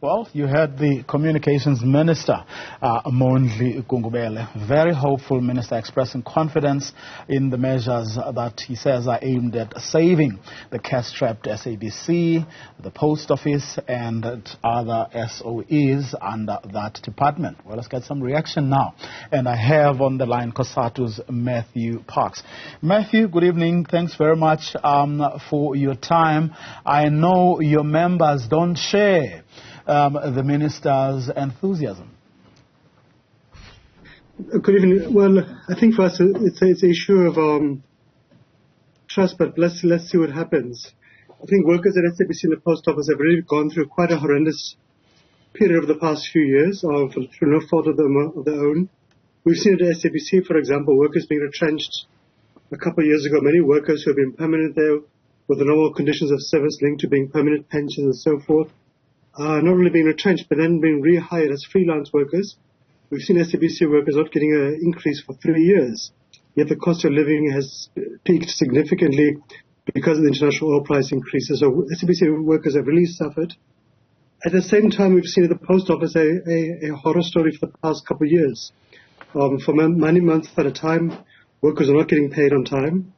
Well, you heard the Communications Minister, Mondli Gungubele, very hopeful minister, expressing confidence in the measures that he says are aimed at saving the cash-strapped SABC, the post office, and other SOEs under that department. Well, let's get some reaction now. And I have on the line Cosatu's Matthew Parks. Matthew, good evening. Thanks very much for your time. I know your members don't share the minister's enthusiasm. Good evening. Well, I think for us it's an issue of trust, but let's see what happens. I think workers at SABC and the post office have really gone through quite a horrendous period over the past few years through no fault of their own. We've seen at SABC, for example, workers being retrenched a couple of years ago. Many workers who have been permanent there with the normal conditions of service linked to being permanent pensions and so forth, not only being retrenched, but then being rehired as freelance workers. We've seen SABC workers not getting an increase for 3 years, yet the cost of living has peaked significantly because of the international oil price increases. So SABC workers have really suffered. At the same time, we've seen at the post office a horror story for the past couple of years. For many months at a time, workers are not getting paid on time.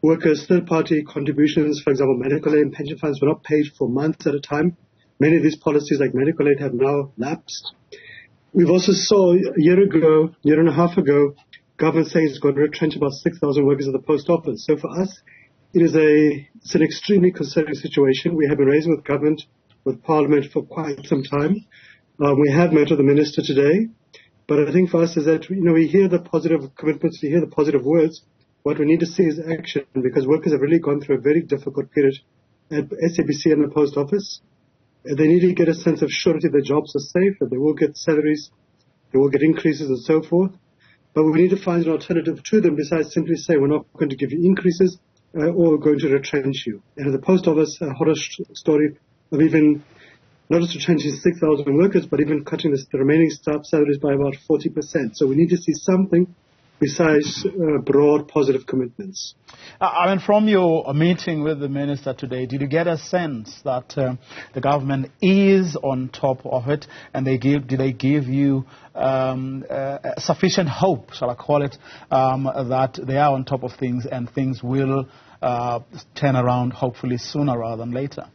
Workers' third-party contributions, for example, medical aid and pension funds, were not paid for months at a time. Many of these policies, like medical aid, have now lapsed. We've also saw a year and a half ago, government saying it's going to retrench about 6,000 workers at the post office. So for us, it's an extremely concerning situation. We have been raising with government, with Parliament for quite some time. We have met with the Minister today. But I think for us is that, we hear the positive commitments, we hear the positive words. What we need to see is action, because workers have really gone through a very difficult period at SABC and the post office. They need to get a sense of surety their jobs are safe, that they will get salaries, they will get increases and so forth. But we need to find an alternative to them besides simply saying we're not going to give you increases or we're going to retrench you. And at the post office, a horror story of even not just retrenching 6,000 workers, but even cutting the remaining staff salaries by about 40%. So we need to see something besides broad positive commitments. From your meeting with the minister today, did you get a sense that the government is on top of it, and did they give you sufficient hope, shall I call it, that they are on top of things and things will turn around hopefully sooner rather than later?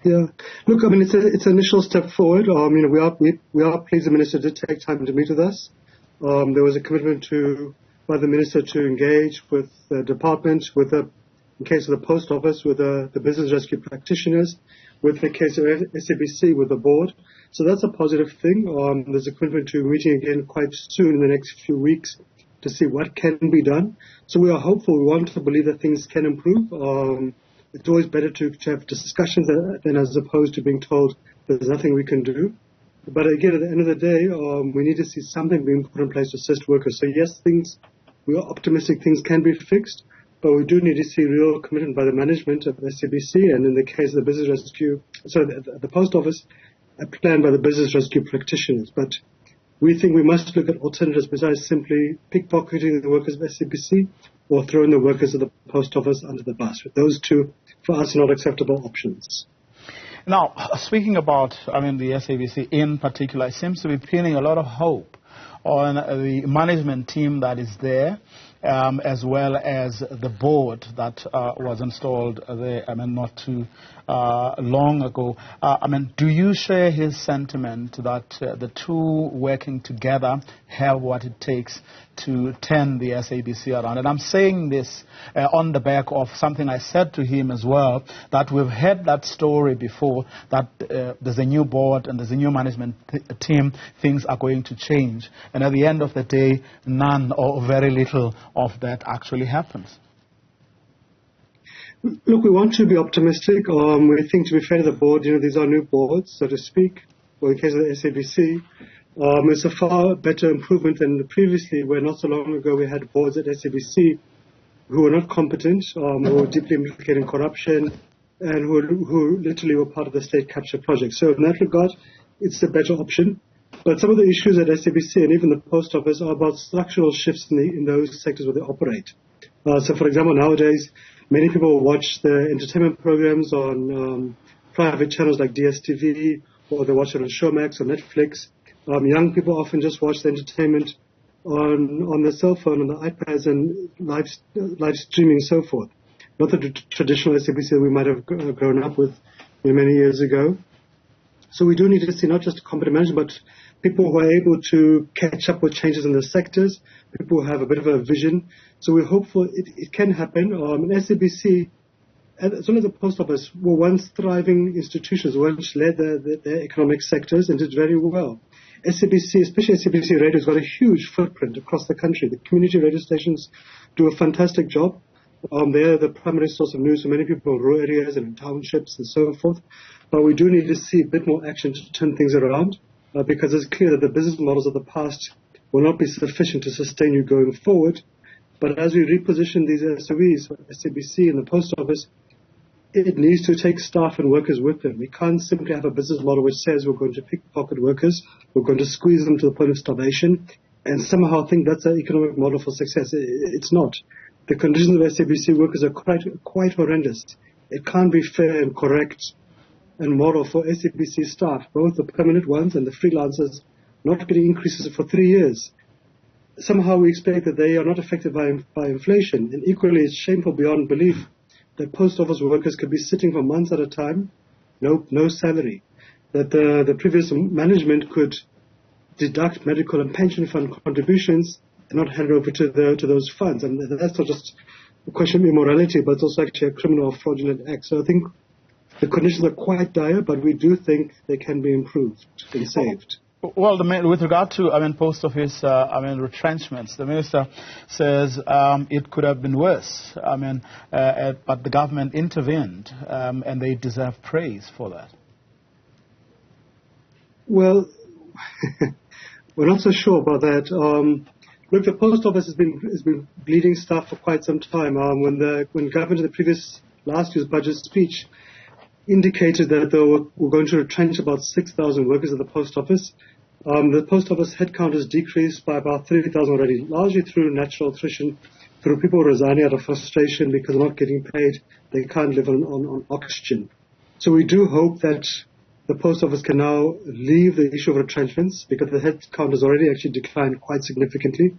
Yeah. Look, it's an initial step forward. We are pleased the minister did take time to meet with us. There was a commitment by the minister to engage with the department, in case of the post office, with the business rescue practitioners, with the case of SABC, with the board. So that's a positive thing. There's a commitment to meeting again quite soon in the next few weeks to see what can be done. So we are hopeful. We want to believe that things can improve. It's always better to have discussions than as opposed to being told there's nothing we can do. But again, at the end of the day, we need to see something being put in place to assist workers. So yes, we are optimistic things can be fixed, but we do need to see real commitment by the management of SABC, and in the case of the business rescue, the post office, a plan by the business rescue practitioners. But we think we must look at alternatives besides simply pickpocketing the workers of SABC or throwing the workers of the post office under the bus. Those two, for us, are not acceptable options. Now, speaking about, the SABC in particular, it seems to be pinning a lot of hope on the management team that is there, as well as the board that was installed there, not too long ago. Do you share his sentiment that the two working together have what it takes to turn the SABC around? And I'm saying this on the back of something I said to him as well, that we've heard that story before, that there's a new board and there's a new management team, things are going to change. And at the end of the day, none or very little of that actually happens. Look, we want to be optimistic. We think, to be fair to the board, these are new boards, so to speak, or in case of the SABC. It's a far better improvement than previously, where not so long ago we had boards at SABC who were not competent, who were deeply implicated in corruption, and who literally were part of the state capture project. So in that regard, it's a better option. But some of the issues at SABC and even the post office are about structural shifts in those sectors where they operate. So, for example, nowadays, many people watch the entertainment programs on private channels like DStv, or they watch it on Showmax or Netflix. Young people often just watch the entertainment on their cell phone, on the iPads, and live streaming and so forth. Not the traditional SABC that we might have grown up with many years ago. So we do need to see not just competent management, but people who are able to catch up with changes in the sectors, people who have a bit of a vision. So we're hopeful it can happen. SABC, as well as the Post Office, were once thriving institutions, once led their economic sectors and did very well. SABC, especially SABC Radio, has got a huge footprint across the country. The community radio stations do a fantastic job. They're the primary source of news for many people in rural areas and in townships and so forth. But we do need to see a bit more action to turn things around because it's clear that the business models of the past will not be sufficient to sustain you going forward. But as we reposition these SOEs, SABC and the Post Office, it needs to take staff and workers with them. We can't simply have a business model which says we're going to pickpocket workers, we're going to squeeze them to the point of starvation, and somehow think that's an economic model for success. It's not. The conditions of SABC workers are quite horrendous. It can't be fair and correct and moral for SABC staff, both the permanent ones and the freelancers, not getting increases for 3 years. Somehow we expect that they are not affected by inflation, and equally it's shameful beyond belief that post office workers could be sitting for months at a time, no salary, that the previous management could deduct medical and pension fund contributions and not hand over to those funds. And that's not just a question of immorality, but it's also actually a criminal or fraudulent act. So I think the conditions are quite dire, but we do think they can be improved and saved. Well, with regard to, Post Office, retrenchments, the Minister says it could have been worse. But the government intervened, and they deserve praise for that. Well, we're not so sure about that. Look, the Post Office has been bleeding staff for quite some time. When government in the previous last year's budget speech indicated that they were going to retrench about 6,000 workers at the Post Office. The Post Office headcount has decreased by about 3,000 already, largely through natural attrition, through people resigning out of frustration because they're not getting paid. They can't live on oxygen. So we do hope that the Post Office can now leave the issue of retrenchments because the headcount has already actually declined quite significantly.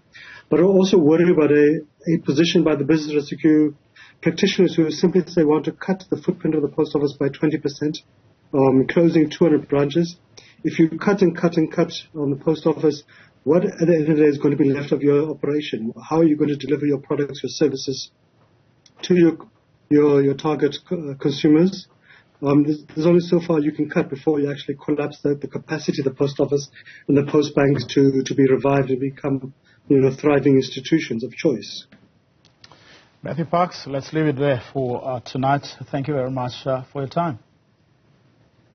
But we're also worried about a position by the business rescue practitioners who simply say want to cut the footprint of the Post Office by 20%, closing 200 branches. If you cut and cut and cut on the Post Office, what at the end of the day is going to be left of your operation? How are you going to deliver your products, your services to your target consumers? There's only so far you can cut before you actually collapse the capacity of the Post Office and the post banks to be revived and become thriving institutions of choice. Matthew Parks, let's leave it there for tonight. Thank you very much for your time.